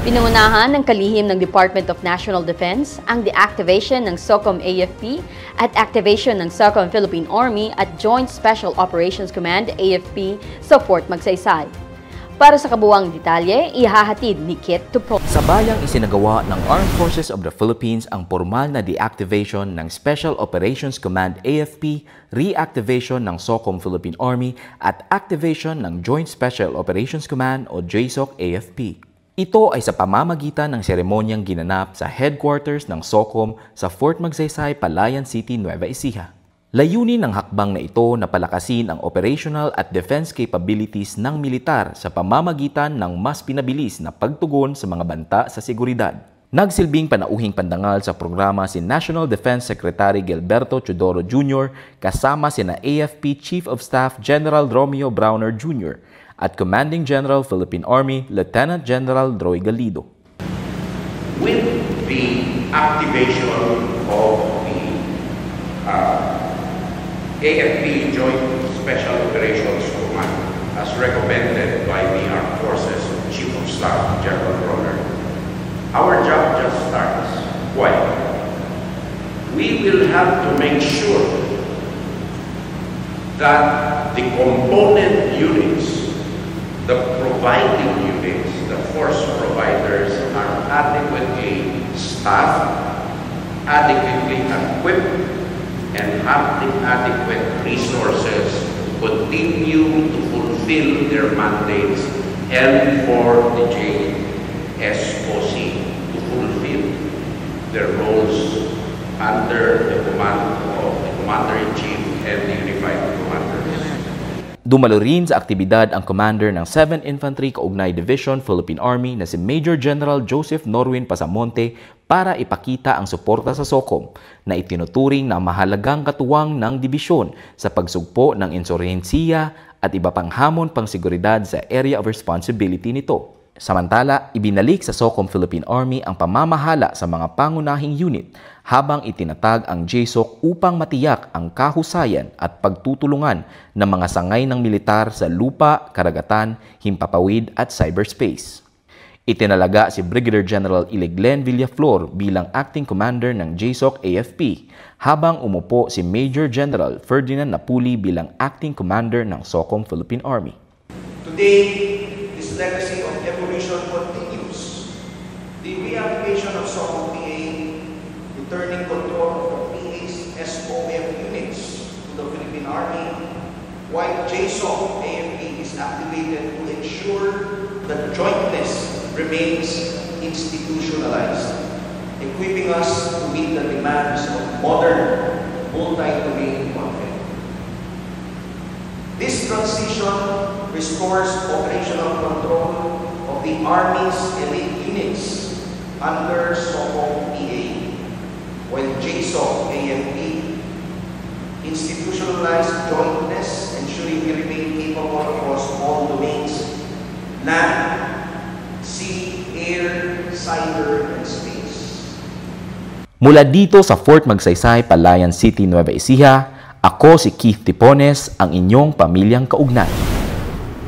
Pinangunahan ng kalihim ng Department of National Defense ang deactivation ng SOCOM AFP at activation ng SOCOM Philippine Army at Joint Special Operations Command AFP sa Fort Magsaysay. Para sa kabuuang detalye, ihahatid ni Kit Tupon. Sa bayang isinagawa ng Armed Forces of the Philippines ang formal na deactivation ng Special Operations Command AFP, reactivation ng SOCOM Philippine Army at activation ng Joint Special Operations Command o JSOC AFP. Ito ay sa pamamagitan ng seremonyang ginanap sa headquarters ng SOCOM sa Fort Magsaysay, Palayan City, Nueva Ecija. Layunin ng hakbang na ito na palakasin ang operational at defense capabilities ng militar sa pamamagitan ng mas pinabilis na pagtugon sa mga banta sa seguridad. Nagsilbing panauhing pandangal sa programa si National Defense Secretary Gilberto Teodoro Jr. kasama sina AFP Chief of Staff General Romeo Browner Jr. at Commanding General Philippine Army Lieutenant General Roy Galido. With the activation of the AFP Joint Special Operations Command as recommended by the Armed Forces Chief of Staff General Browner, our job just starts. Why? We will have to make sure that the component units, the providing units, the force providers are adequately staffed, adequately equipped, and have the adequate resources to continue to fulfill their mandates and for the JSOC to fulfill their roles under the command of the Commander-in-Chief and the Unified Commanders. Dumalo rin sa aktibidad ang commander ng 7th Infantry Kaugnay Division Philippine Army na si Major General Joseph Norwin Pasamonte para ipakita ang suporta sa SOCOM na itinuturing na mahalagang katuwang ng dibisyon sa pagsugpo ng insurhensiya at iba pang hamon pang seguridad sa area of responsibility nito. Samantala, ibinalik sa SOCOM Philippine Army ang pamamahala sa mga pangunahing unit habang itinatag ang JSOC upang matiyak ang kahusayan at pagtutulungan ng mga sangay ng militar sa lupa, karagatan, himpapawid at cyberspace. Itinalaga si Brigadier General Ileglen Villaflor bilang acting commander ng JSOC AFP habang umupo si Major General Ferdinand Napuli bilang acting commander ng SOCOM Philippine Army. Today, this legacy of evolution continues. The reactivation of SOCOM PA, returning control of the PA's SOF units to the Philippine Army, while JSOC AFP is activated to ensure that jointness remains institutionalized, equipping us to meet the demands of modern multi-domain conflict. This transition restores operational control of the Army's elite units under SOCOM PA, while JSOC AFP institutionalized jointness, ensuring we remain capable across all domains: land, sea, air, cyber, and space. Mula dito sa Fort Magsaysay, Palayan City, Nueva Ecija, ako si Keith Tipones, ang inyong pamilyang kaugnay.